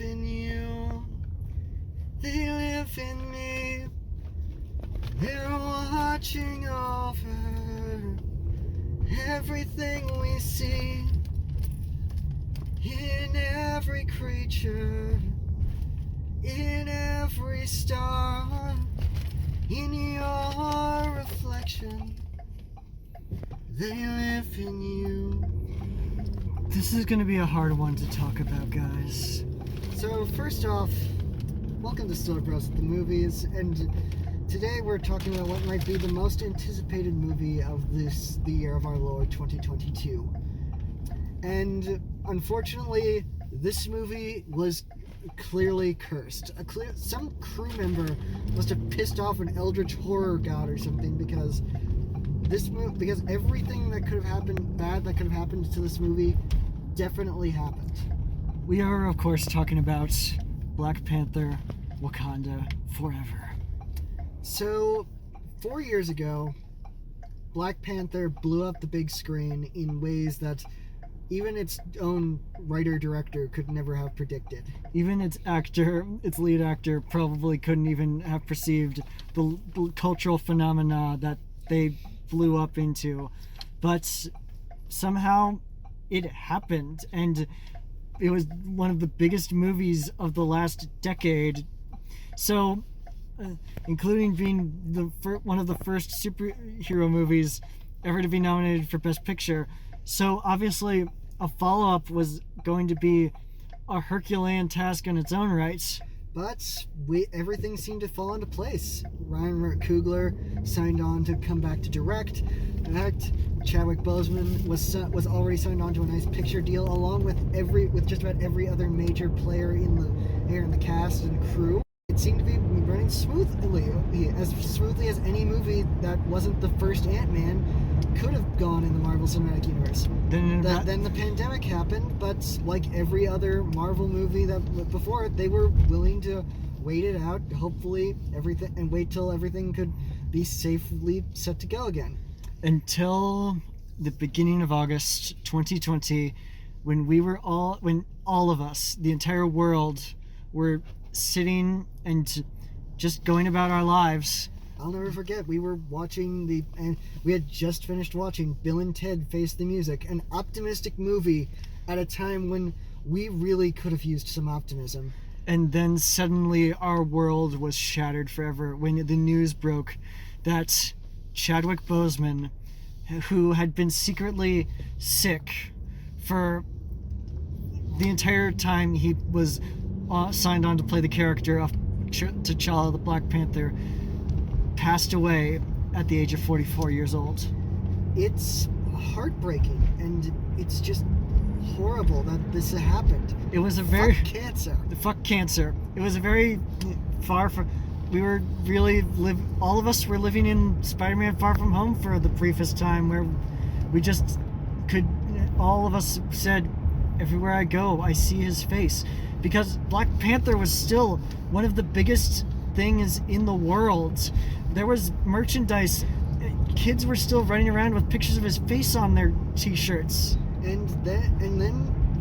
live in you. They live in me. They're watching over everything we see. In every creature, in every star, in your reflection, they live in you. This is gonna be a hard one to talk about, guys. So first off, welcome to StillerBros at the movies, and today we're talking about what might be the most anticipated movie of the year of our Lord 2022. And unfortunately, this movie was clearly cursed. Some crew member must have pissed off an eldritch horror god or something, because everything that could have happened, bad that could have happened to this movie, definitely happened. We are, of course, talking about Black Panther: Wakanda Forever. So, 4 years ago, Black Panther blew up the big screen in ways that even its own writer-director could never have predicted. Even its lead actor, probably couldn't even have perceived the cultural phenomena that they blew up into. But somehow it happened, and it was one of the biggest movies of the last decade. So, including being one of the first superhero movies ever to be nominated for Best Picture. So obviously a follow-up was going to be a Herculean task in its own right. But everything seemed to fall into place. Ryan Coogler signed on to come back to direct. In fact, Chadwick Boseman was already signed on to a nice picture deal, along with just about every other major player in the cast and crew. It seemed to be running smoothly, as smoothly as any movie that wasn't the first Ant-Man could have gone in the Marvel Cinematic Universe. Then the pandemic happened, but like every other Marvel movie that before it, they were willing to wait it out, hopefully everything, and wait till everything could be safely set to go again. Until the beginning of August 2020, when all of us, the entire world, were sitting and just going about our lives. I'll never forget, we had just finished watching Bill and Ted Face the Music, an optimistic movie at a time when we really could have used some optimism. And then suddenly our world was shattered forever when the news broke that Chadwick Boseman, who had been secretly sick for the entire time he was signed on to play the character of T'Challa the Black Panther, passed away at the age of 44 years old. It's heartbreaking, and it's just horrible that this happened. It was fuck cancer. It was a very far from... all of us were living in Spider-Man Far From Home for the briefest time, where we just could... all of us said, everywhere I go, I see his face. Because Black Panther was still one of the biggest things in the world. There was merchandise. Kids were still running around with pictures of his face on their t-shirts. And then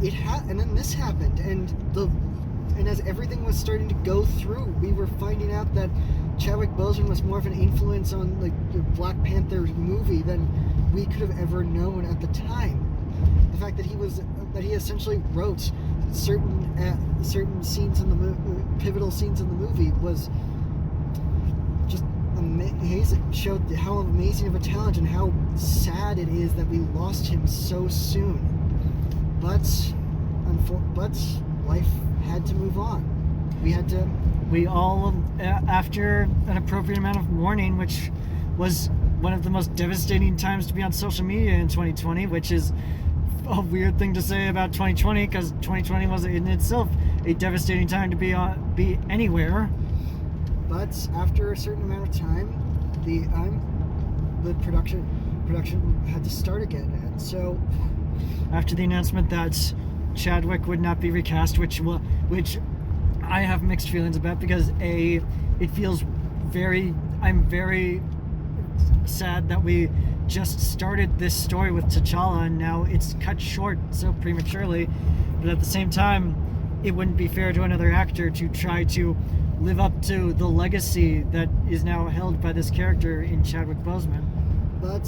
this happened, and as everything was starting to go through, we were finding out that Chadwick Boseman was more of an influence on the Black Panther movie than we could have ever known at the time. The fact that he essentially wrote certain scenes in the pivotal scenes in the movie was just amazing. Showed how amazing of a talent and how sad it is that we lost him so soon. But life had to move on. We all, after an appropriate amount of mourning, which was one of the most devastating times to be on social media in 2020, which is a weird thing to say about 2020, because 2020 was in itself a devastating time to be anywhere. But after a certain amount of time, the production had to start again, and so after the announcement that Chadwick would not be recast, which I have mixed feelings about, because it feels I'm very sad that we just started this story with T'Challa and now it's cut short so prematurely. But at the same time, it wouldn't be fair to another actor to try to live up to the legacy that is now held by this character in Chadwick Boseman. But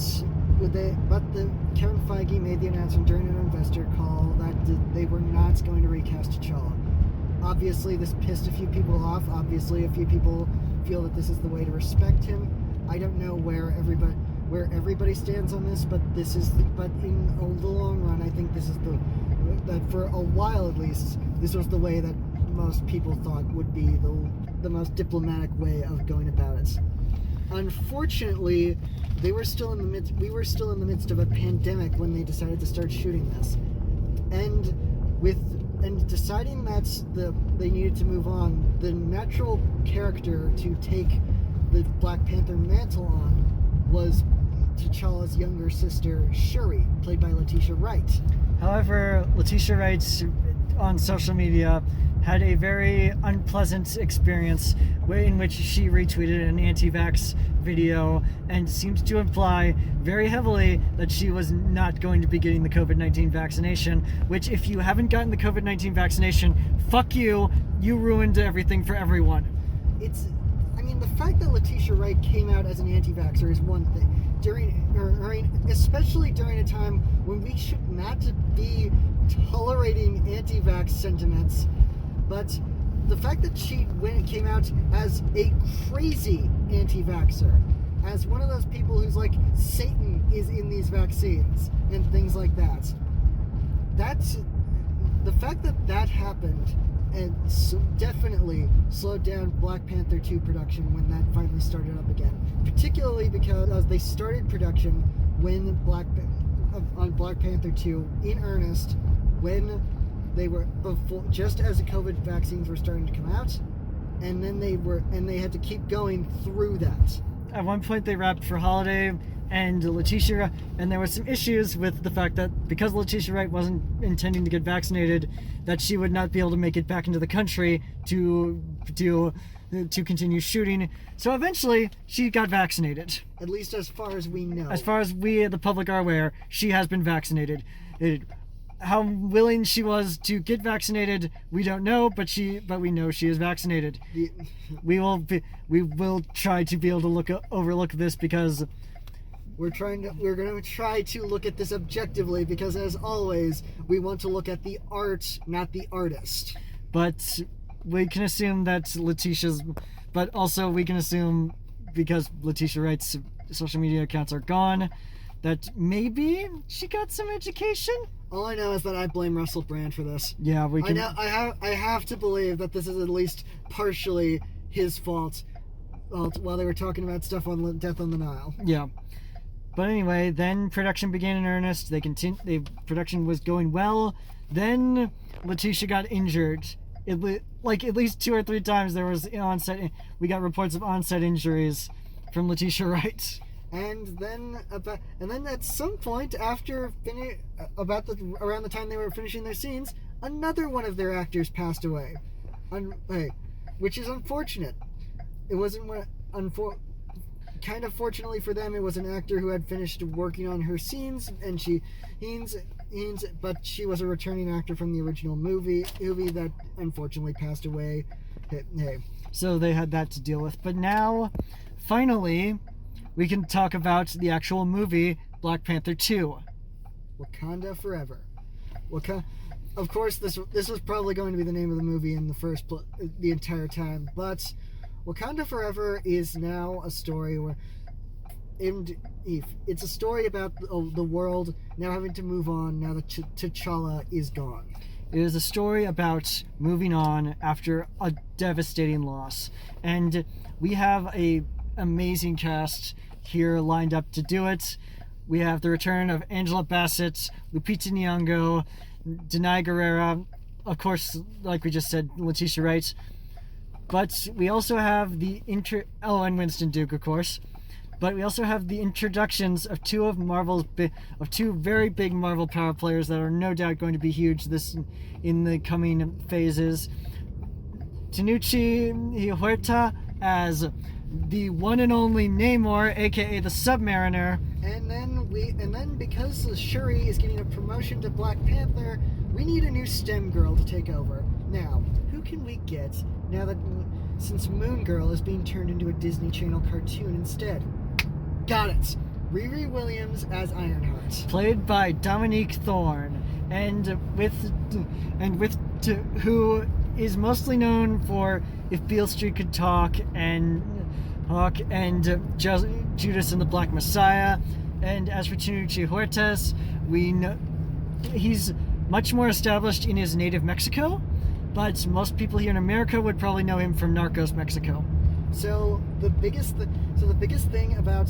Kevin Feige made the announcement during an investor call that they were not going to recast T'Challa. Obviously, this pissed a few people off. Obviously, a few people feel that this is the way to respect him. I don't know where everybody stands on this, but in the long run, I think this is that for a while at least, this was the way that most people thought would be the most diplomatic way of going about it. Unfortunately, we were still in the midst of a pandemic when they decided to start shooting this, and deciding that they needed to move on, the natural character to take the Black Panther mantle on was T'Challa's younger sister, Shuri, played by Letitia Wright. However, Letitia Wright on social media had a very unpleasant experience in which she retweeted an anti-vax video and seemed to imply very heavily that she was not going to be getting the COVID-19 vaccination, which, if you haven't gotten the COVID-19 vaccination, fuck you, you ruined everything for everyone. The fact that Letitia Wright came out as an anti-vaxxer is one thing. Especially during a time when we should not be tolerating anti-vax sentiments, but the fact that she came out as a crazy anti-vaxxer, as one of those people who's like, Satan is in these vaccines and things like that. That's the fact that happened, and definitely slowed down Black Panther 2 production when that finally started up again. Particularly because they started production on Black Panther 2 in earnest when they were just as the COVID vaccines were starting to come out, and then they had to keep going through that. At one point, they wrapped for holiday, and there was some issues with the fact that because Letitia Wright wasn't intending to get vaccinated, that she would not be able to make it back into the country to continue shooting. So eventually, she got vaccinated. At least as far as we know. As far as we, the public, are aware, she has been vaccinated. How willing she was to get vaccinated, we don't know, but we know she is vaccinated. We will try to be able to overlook this because we're going to try to look at this objectively, because as always, we want to look at the art, not the artist. But we can assume that but also we can assume, because Letitia Wright's social media accounts are gone, that maybe she got some education. All I know is that I blame Russell Brand for this. Yeah, we can. I have to believe that this is at least partially his fault. While they were talking about stuff on Death on the Nile. Yeah, but anyway, then production began in earnest. Production was going well. Then Letitia got injured. At least 2 or 3 times there was we got reports of onset injuries from Letitia Wright. And then at some point after around the time they were finishing their scenes, another one of their actors passed away, which is unfortunate. It wasn't kind of fortunately for them. It was an actor who had finished working on her scenes, and but she was a returning actor from the original movie that unfortunately passed away. Hey. So they had that to deal with. But now, finally, we can talk about the actual movie, Black Panther 2. Wakanda Forever. Of course, this was probably going to be the name of the movie in the entire time, but Wakanda Forever is now a story where it's a story about the world now having to move on now that T'Challa is gone. It is a story about moving on after a devastating loss, and we have a amazing cast here lined up to do it. We have the return of Angela Bassett, Lupita Nyong'o, Denai Guerrera, of course, like we just said, Letitia Wright. But we also have and Winston Duke, of course. But we also have the introductions of two very big Marvel power players that are no doubt going to be huge in the coming phases. Tanuchi Huerta as the one and only Namor, aka the Submariner. And then because Shuri is getting a promotion to Black Panther, we need a new STEM girl to take over. Now, who can we get now that since Moon Girl is being turned into a Disney Channel cartoon instead? Got it. Riri Williams as Ironheart, played by Dominique Thorne, who is mostly known for If Beale Street Could Talk and Judas and the Black Messiah. And as for Chinuchi Huertas, we know he's much more established in his native Mexico, but most people here in America would probably know him from Narcos Mexico. So the biggest thing about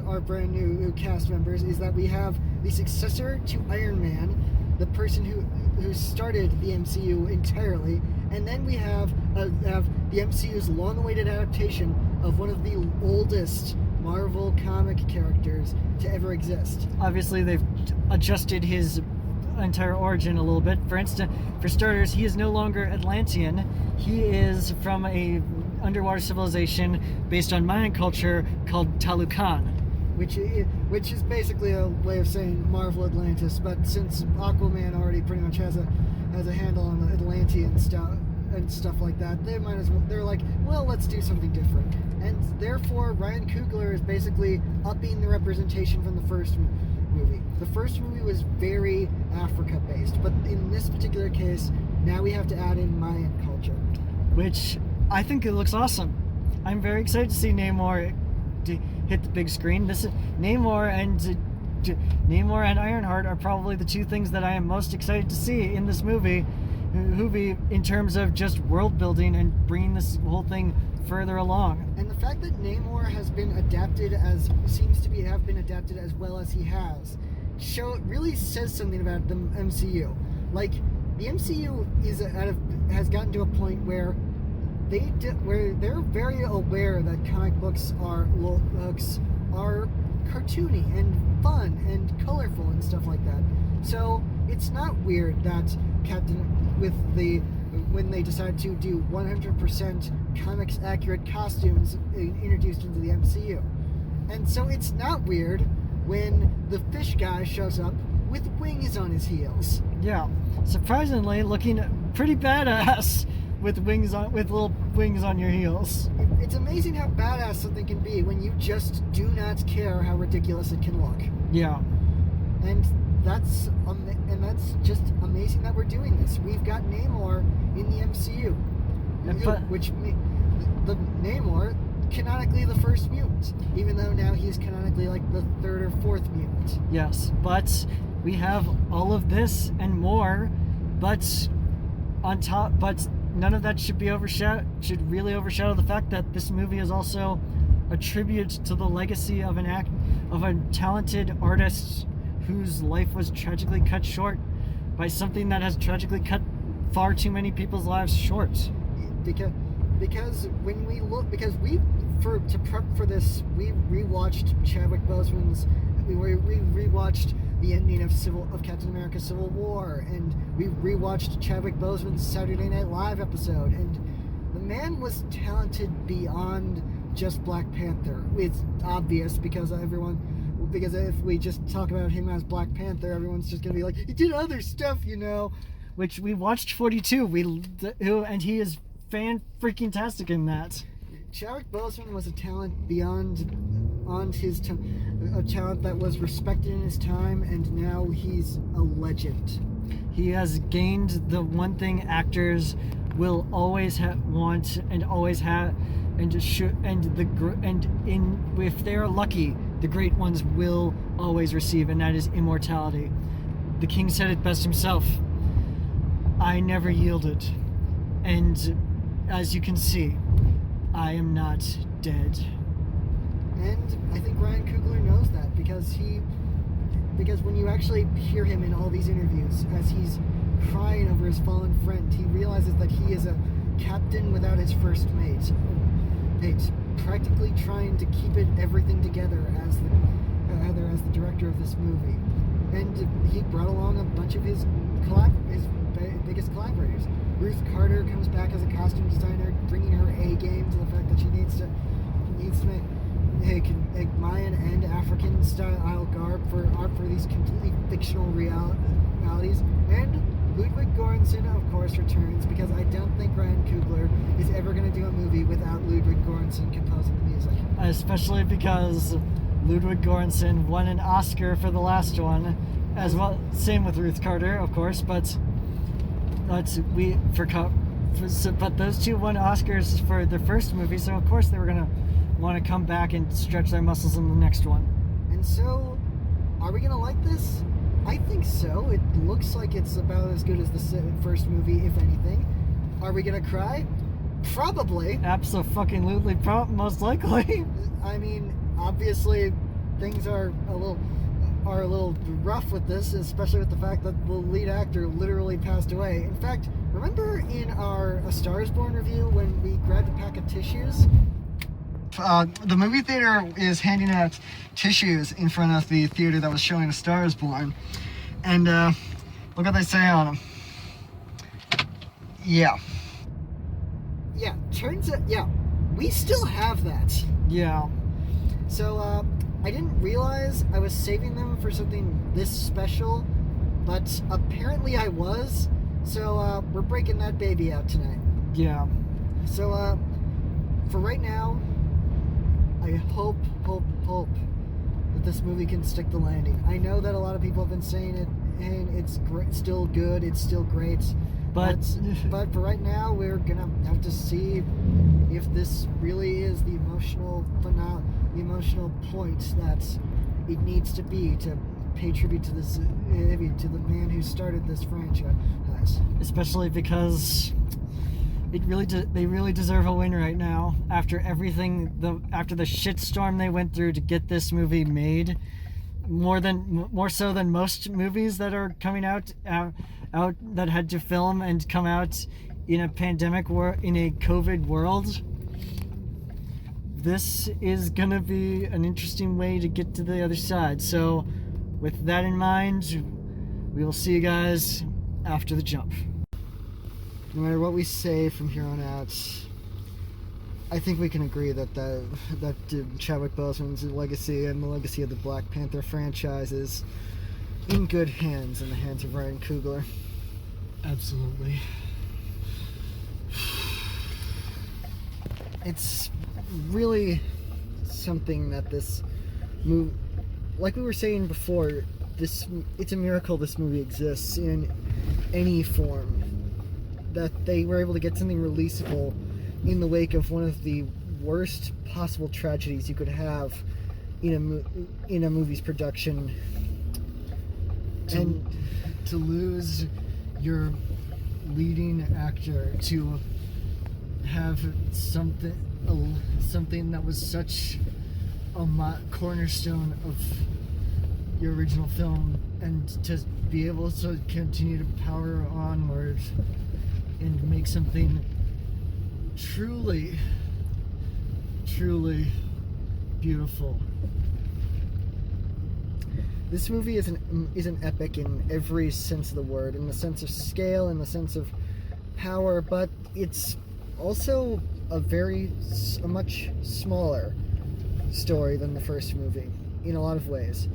our brand new cast members is that we have the successor to Iron Man, the person who started the MCU entirely, and then we have the MCU's long-awaited adaptation of one of the oldest Marvel comic characters to ever exist. Obviously, they've adjusted his entire origin a little bit. For instance, for starters, he is no longer Atlantean. He is from a underwater civilization based on Mayan culture called Talucan, which is basically a way of saying Marvel Atlantis. But since Aquaman already pretty much has a handle on the Atlantean stuff and stuff like that, they're like, well, let's do something different. And therefore, Ryan Coogler is basically upping the representation from the first movie. The first movie was very Africa-based, but in this particular case, now we have to add in Mayan culture, which I think it looks awesome. I'm very excited to see Namor hit the big screen. Namor and Ironheart are probably the two things that I am most excited to see in this movie in terms of just world building and bringing this whole thing further along. And the fact that Namor has been adapted have been adapted as well as he has, really says something about the MCU. Like, the MCU has gotten to a point where they're very aware that comic books are cartoony and fun and colorful and stuff like that. So it's not weird that when they decide to do 100% comics accurate costumes introduced into the MCU. And so it's not weird when the fish guy shows up with wings on his heels. Yeah, surprisingly looking pretty badass with little wings on your heals. It's amazing how badass something can be when you just do not care how ridiculous it can look. Yeah. And that's just amazing that we're doing this. We've got Namor in the MCU, the Namor canonically the first mutant, even though now he's canonically like the third or fourth mutant. Yes, but we have all of this and more, but none of that should really overshadow the fact that this movie is also a tribute to the legacy of a talented artist whose life was tragically cut short by something that has tragically cut far too many people's lives short. Because to prep for this, we rewatched Chadwick Boseman's. We rewatched the ending of Captain America: Civil War, and we rewatched Chadwick Boseman's Saturday Night Live episode, and the man was talented beyond just Black Panther. It's obvious because if we just talk about him as Black Panther, everyone's just gonna be like, he did other stuff, Which we watched 42, and he is fan-freaking-tastic in that. Chadwick Boseman was a talent beyond a talent that was respected in his time, and now he's a legend. He has gained the one thing actors will always want and always have, if they're lucky, the great ones will always receive, and that is immortality. The king said it best himself. I never yielded. And as you can see, I am not dead. And I think Ryan Coogler knows that because when you actually hear him in all these interviews as he's crying over his fallen friend, he realizes that he is a captain without his first mate, practically trying to keep everything together as the director of this movie. And he brought along a bunch of his biggest collaborators. Ruth Carter comes back as a costume designer, bringing her A game to the fact that she needs to make Mayan and African style garb for these completely fictional realities. And Ludwig Göransson, of course, returns because I don't think Ryan Coogler is ever going to do a movie without Ludwig Göransson composing the music. Especially because Ludwig Göransson won an Oscar for the last one, as well. Same with Ruth Carter, of course, but those two won Oscars for their first movie, so of course they were gonna want to come back and stretch their muscles in the next one. And so, are we gonna like this? I think so. It looks like it's about as good as the first movie, if anything. Are we gonna cry? Probably. Absolutely, most likely. I mean, obviously, things are a little rough with this, especially with the fact that the lead actor literally passed away. In fact, remember in our A Star Is Born review when we grabbed a pack of tissues? The movie theater is handing out tissues in front of the theater that was showing A Star Is Born. And look what they say on them. Yeah. Yeah, turns out, yeah, we still have that. Yeah. So, I didn't realize I was saving them for something this special, but apparently I was. So, we're breaking that baby out tonight. Yeah. So, for right now, I hope that this movie can stick the landing. I know that a lot of people have been saying it, and it's still good, it's still great. But for right now, we're gonna have to see if this really is the emotional point that it needs to be to pay tribute to this, to the man who started this franchise. Especially because they really deserve a win right now after everything, after the shitstorm they went through to get this movie made. More so than most movies that are coming out that had to film and come out in a pandemic in a COVID world. This is gonna be an interesting way to get to the other side. So, with that in mind, we will see you guys after the jump. No matter what we say from here on out, I think we can agree that Chadwick Boseman's legacy and the legacy of the Black Panther franchise is in good hands, in the hands of Ryan Coogler. Absolutely. It's really something that this movie, like we were saying before, it's a miracle this movie exists in any form. That they were able to get something releasable in the wake of one of the worst possible tragedies you could have in a movie's production. And to lose your leading actor, to have something that was such a cornerstone of your original film, and to be able to continue to power onward and make something truly beautiful. This movie is an epic in every sense of the word, in the sense of scale, in the sense of power, but it's also a much smaller story than the first movie in a lot of ways.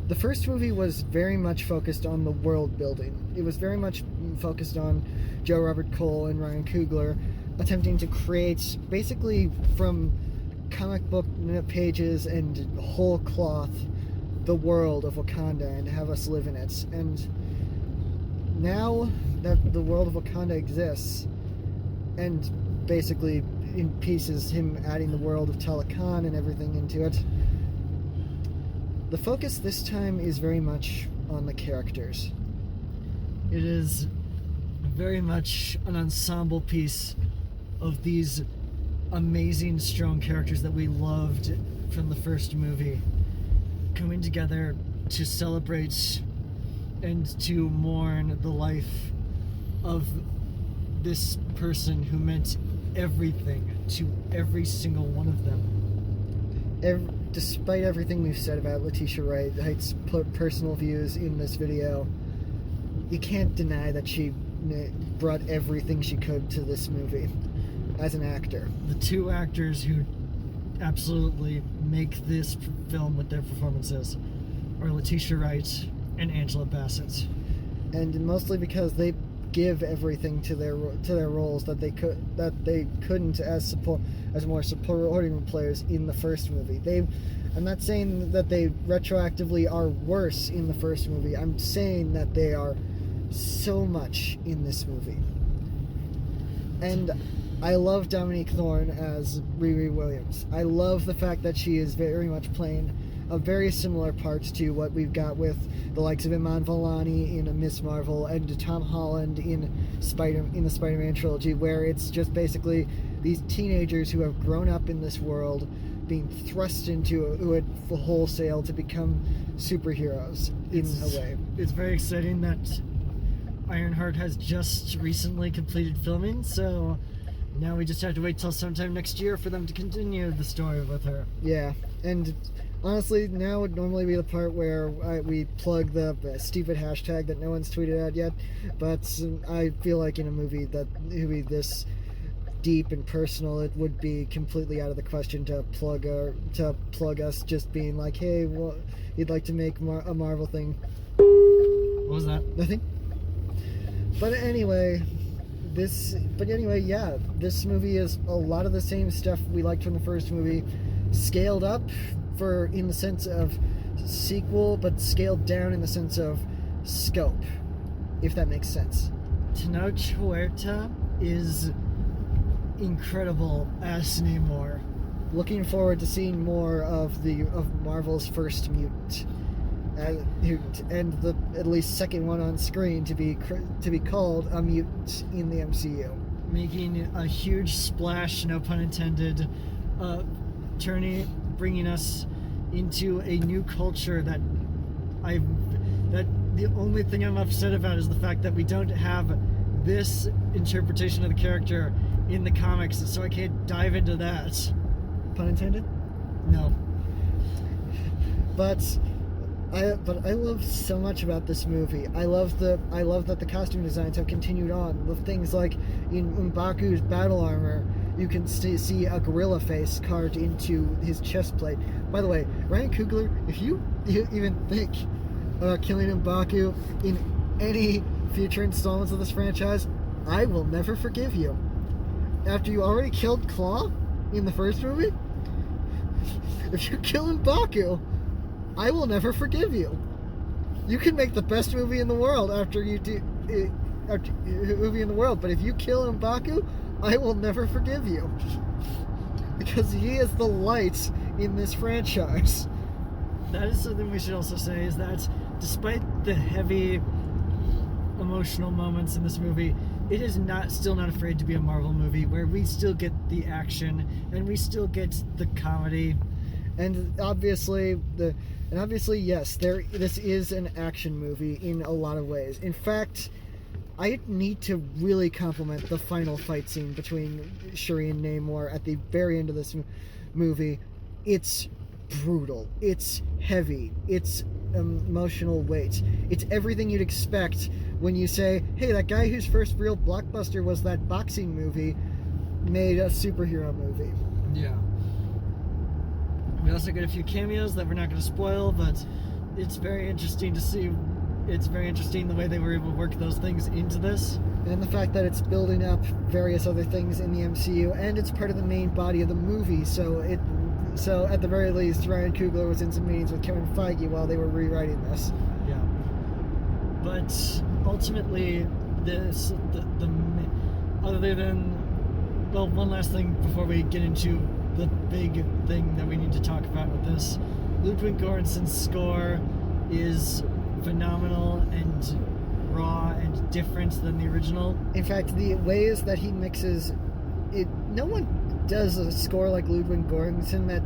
The first movie was very much focused on the world building. It was very much focused on Joe Robert Cole and Ryan Coogler attempting to create, basically from comic book pages and whole cloth, the world of Wakanda and have us live in it. And now that the world of Wakanda exists, and basically in pieces, him adding the world of Talokan and everything into it, the focus this time is very much on the characters. It is very much an ensemble piece of these amazing, strong characters that we loved from the first movie coming together to celebrate and to mourn the life of this person who meant everything to every single one of them. Despite everything we've said about Letitia Wright's personal views in this video, you can't deny that she brought everything she could to this movie as an actor. The two actors who absolutely make this film with their performances are Letitia Wright and Angela Bassett. And mostly because they give everything to their roles that they couldn't as more supporting players in the first movie. I'm not saying that they retroactively are worse in the first movie. I'm saying that they are so much in this movie. And I love Dominique Thorne as Riri Williams. I love the fact that she is very much playing a very similar part to what we've got with the likes of Iman Vellani in Miss Marvel and Tom Holland in the Spider-Man trilogy, where it's just basically these teenagers who have grown up in this world being thrust into it wholesale to become superheroes in a way. It's very exciting that Ironheart has just recently completed filming, so now we just have to wait till sometime next year for them to continue the story with her. Yeah, and honestly, now would normally be the part where we plug the stupid hashtag that no one's tweeted out yet, but I feel like in a movie that would be this deep and personal, it would be completely out of the question to plug us just being like, hey, well, you'd like to make a Marvel thing. What was that? Nothing. But anyway, yeah, this movie is a lot of the same stuff we liked from the first movie, scaled up in the sense of sequel, but scaled down in the sense of scope, if that makes sense. Tenoch Huerta is incredible as Namor. Looking forward to seeing more of Marvel's first mutant, and the at least second one on screen to be called a mutant in the MCU, making a huge splash, no pun intended, bringing us into a new culture that the only thing I'm upset about is the fact that we don't have this interpretation of the character in the comics, so I can't dive into that. Pun intended? No. But I love so much about this movie. I love that the costume designs have continued on with things like in M'Baku's battle armor, you can see a gorilla face carved into his chest plate. By the way, Ryan Coogler, if you even think about killing M'Baku in any future installments of this franchise, I will never forgive you. After you already killed Claw in the first movie, if you kill M'Baku, I will never forgive you. You can make the best movie in the world but if you kill M'Baku, I will never forgive you. Because he is the light in this franchise. That is something we should also say, is that despite the heavy emotional moments in this movie, it is still not afraid to be a Marvel movie where we still get the action and we still get the comedy. And obviously, yes, this is an action movie in a lot of ways. In fact, I need to really compliment the final fight scene between Shuri and Namor at the very end of this movie. It's brutal. It's heavy. It's emotional weight. It's everything you'd expect when you say, hey, that guy whose first real blockbuster was that boxing movie made a superhero movie. Yeah. We also get a few cameos that we're not going to spoil, but it's very interesting to see. It's very interesting the way they were able to work those things into this. And the fact that it's building up various other things in the MCU, and it's part of the main body of the movie, so at the very least, Ryan Coogler was in some meetings with Kevin Feige while they were rewriting this. Yeah. But ultimately, other than, well, one last thing before we get into the big thing that we need to talk about with this. Ludwig Göransson's score is phenomenal and raw and different than the original. In fact, the ways that he mixes it, no one does a score like Ludwig Göransson that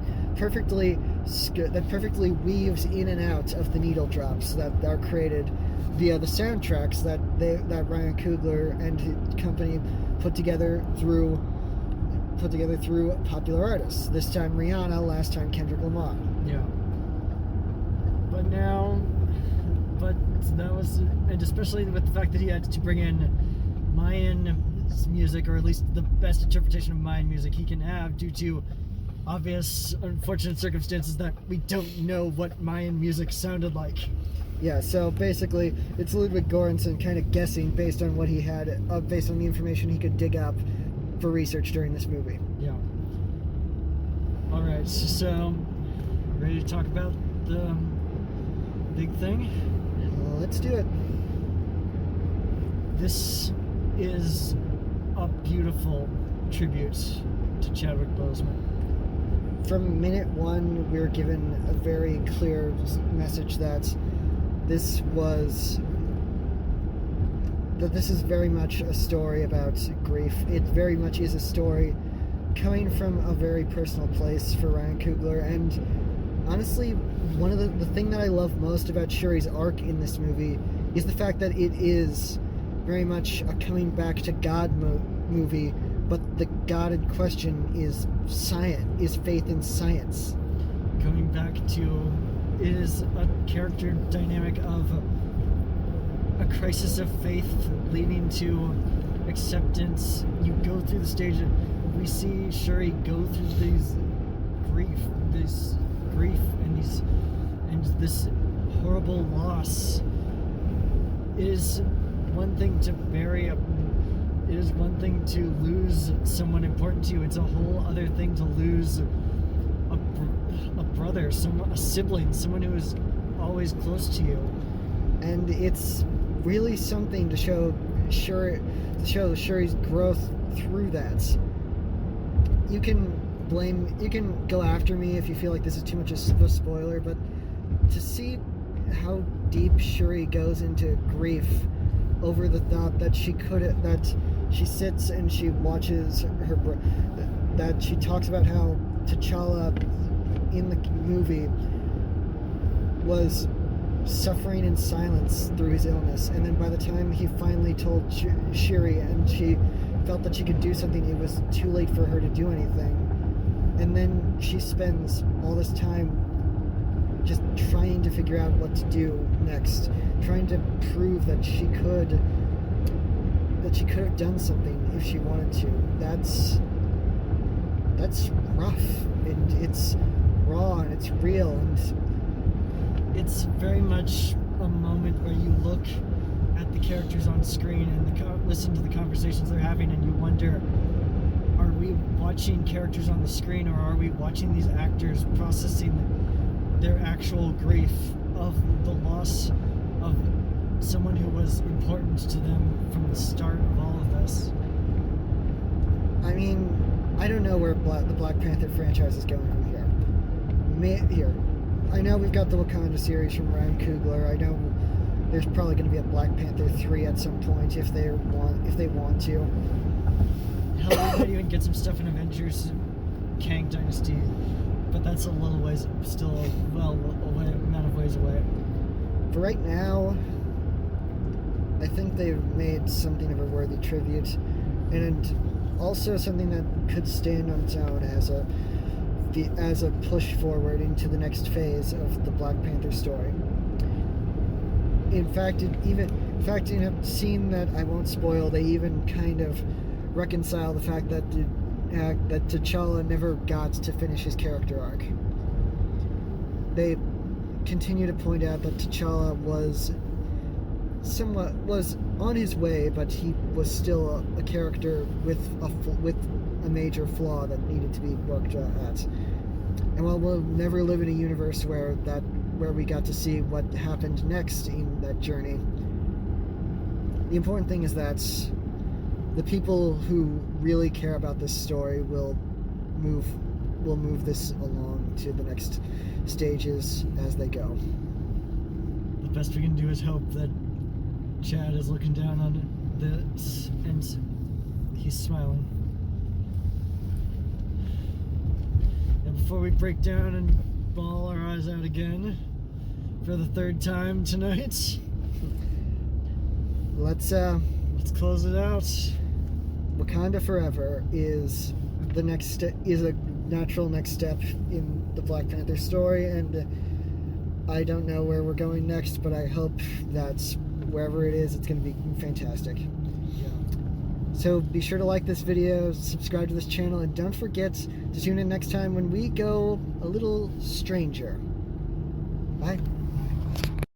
perfectly weaves in and out of the needle drops that are created via the soundtracks that Ryan Coogler and his company put together through popular artists. This time Rihanna, last time Kendrick Lamar. Yeah. But that was, and especially with the fact that he had to bring in Mayan music, or at least the best interpretation of Mayan music he can have, due to obvious unfortunate circumstances that we don't know what Mayan music sounded like. Yeah, so basically, it's Ludwig Göransson kind of guessing based on what he had, based on the information he could dig up for research during this movie. Yeah. All right, so ready to talk about the big thing? Let's do it. This is a beautiful tribute to Chadwick Boseman. From minute one, we were given a very clear message that this is very much a story about grief. It very much is a story coming from a very personal place for Ryan Coogler, and honestly, one of the thing that I love most about Shuri's arc in this movie is the fact that it is very much a coming back to God movie, but the God in question is science, is faith in science. Coming back to, it is a character dynamic of a crisis of faith leading to acceptance. You go through the stage of, we see Shuri go through this grief and this horrible loss. It is one thing to bury it is one thing to lose someone important to you. It's a whole other thing to lose a brother, a sibling, someone who is always close to you. And it's really something to show Shuri's growth through that. You can go after me if you feel like this is too much of a spoiler, but to see how deep Shuri goes into grief over the thought that she sits and she watches that she talks about how T'Challa in the movie was suffering in silence through his illness, and then by the time he finally told Shuri and she felt that she could do something, it was too late for her to do anything. And then she spends all this time just trying to figure out what to do next, trying to prove that she could have done something if she wanted to. That's rough, and it's raw, and it's real, and it's very much a moment where you look at the characters on screen and listen to the conversations they're having, and you wonder, are we watching characters on the screen, or are we watching these actors processing their actual grief of the loss of someone who was important to them from the start of all of this? I mean, I don't know where the Black Panther franchise is going from here. I know we've got the Wakanda series from Ryan Coogler. I know there's probably going to be a Black Panther 3 at some point if they want to. Hell, we might even get some stuff in Avengers Kang Dynasty, but that's a little ways, still amount of ways away. For right now, I think they've made something of a worthy tribute, and also something that could stand on its own as a push forward into the next phase of the Black Panther story. In fact, in a scene that I won't spoil, they even kind of reconcile the fact that T'Challa never got to finish his character arc. They continue to point out that T'Challa was on his way, but he was still a character with a major flaw that needed to be worked at. And while we'll never live in a universe where we got to see what happened next in that journey, the important thing is that the people who really care about this story will move this along to the next stages as they go. The best we can do is hope that Chad is looking down on this and he's smiling. And before we break down and bawl our eyes out again for the third time tonight, let's close it out. Wakanda Forever is a natural next step in the Black Panther story, and I don't know where we're going next, but I hope that wherever it is, it's going to be fantastic. Yeah. So be sure to like this video, subscribe to this channel, and don't forget to tune in next time when we go a little stranger. Bye.